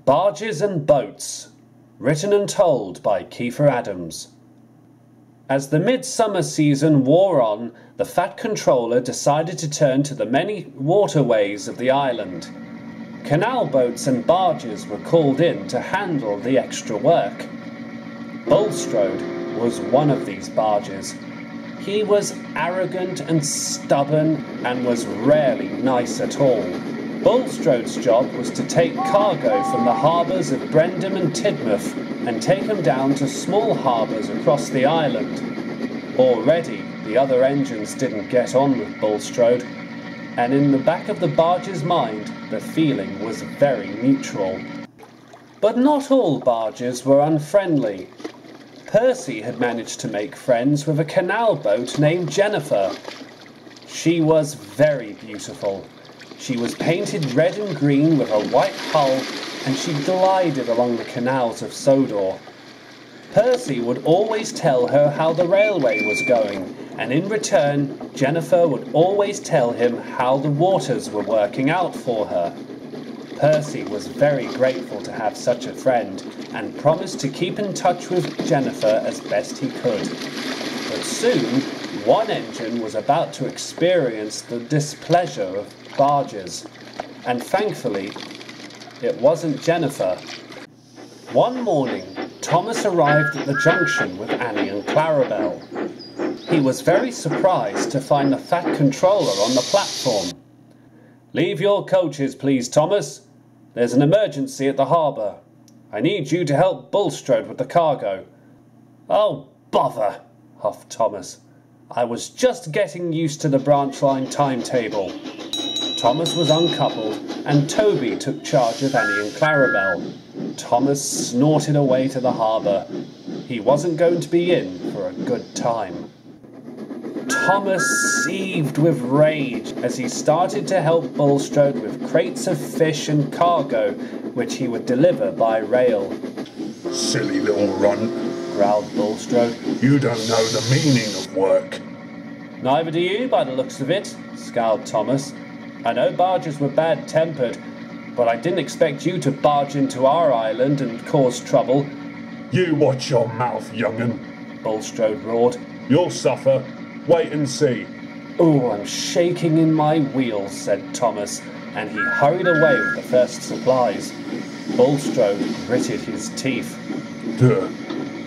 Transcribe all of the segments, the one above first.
Barges and Boats, written and told by Kiefer Adams. As the midsummer season wore on, the Fat Controller decided to turn to the many waterways of the island. Canal boats and barges were called in to handle the extra work. Bulstrode was one of these barges. He was arrogant and stubborn and was rarely nice at all. Bulstrode's job was to take cargo from the harbours of Brendam and Tidmouth and take them down to small harbours across the island. Already, the other engines didn't get on with Bulstrode, and in the back of the barge's mind, the feeling was very neutral. But not all barges were unfriendly. Percy had managed to make friends with a canal boat named Jennifer. She was very beautiful. She was painted red and green with a white hull, and she glided along the canals of Sodor. Percy would always tell her how the railway was going, and in return, Jennifer would always tell him how the waters were working out for her. Percy was very grateful to have such a friend, and promised to keep in touch with Jennifer as best he could. But soon, one engine was about to experience the displeasure of barges, and thankfully, it wasn't Jennifer. One morning, Thomas arrived at the junction with Annie and Clarabel. He was very surprised to find the Fat Controller on the platform. "Leave your coaches, please, Thomas. There's an emergency at the harbour. I need you to help Bulstrode with the cargo." "Oh, bother," huffed Thomas. "I was just getting used to the branch line timetable." Thomas was uncoupled, and Toby took charge of Annie and Clarabel. Thomas snorted away to the harbour. He wasn't going to be in for a good time. Thomas seethed with rage as he started to help Bulstrode with crates of fish and cargo, which he would deliver by rail. "Silly little runt," growled Bulstrode. "You don't know the meaning of work." "Neither do you, by the looks of it," scowled Thomas. "I know barges were bad-tempered, but I didn't expect you to barge into our island and cause trouble." "You watch your mouth, young'un," Bulstrode roared. "You'll suffer. Wait and see." "Oh, I'm shaking in my wheels," said Thomas, and he hurried away with the first supplies. Bulstrode gritted his teeth. "Duh.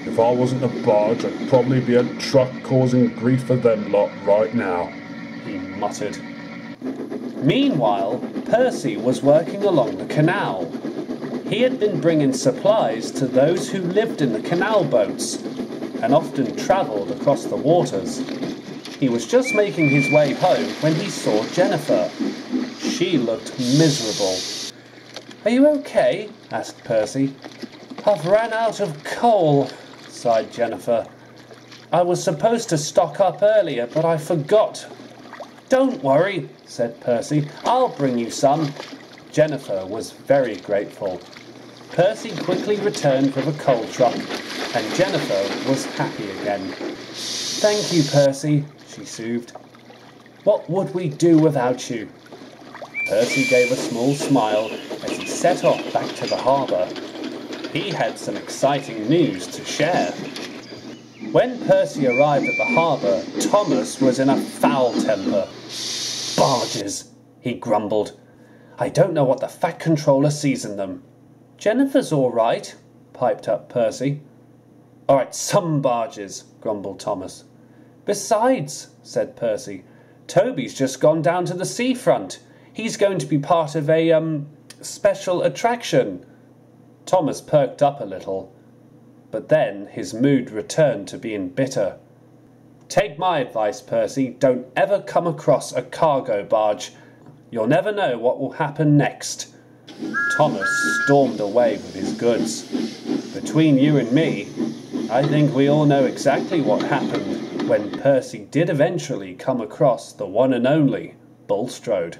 If I wasn't a barge, I'd probably be a truck causing grief for them lot right now," he muttered. Meanwhile, Percy was working along the canal. He had been bringing supplies to those who lived in the canal boats, and often travelled across the waters. He was just making his way home when he saw Jennifer. She looked miserable. "Are you okay?" asked Percy. "I've ran out of coal," sighed Jennifer. "I was supposed to stock up earlier, but I forgot." "Don't worry," said Percy. "I'll bring you some." Jennifer was very grateful. Percy quickly returned with a coal truck, and Jennifer was happy again. "Thank you, Percy," she soothed. "What would we do without you?" Percy gave a small smile as he set off back to the harbour. He had some exciting news to share. When Percy arrived at the harbour, Thomas was in a foul temper. "Barges," he grumbled. "I don't know what the Fat Controller sees in them." "Jennifer's all right," piped up Percy. "All right, some barges," grumbled Thomas. "Besides," said Percy, "Toby's just gone down to the seafront. He's going to be part of a, special attraction." Thomas perked up a little, but then his mood returned to being bitter. "Take my advice, Percy. Don't ever come across a cargo barge. You'll never know what will happen next." Thomas stormed away with his goods. Between you and me, I think we all know exactly what happened when Percy did eventually come across the one and only Bulstrode.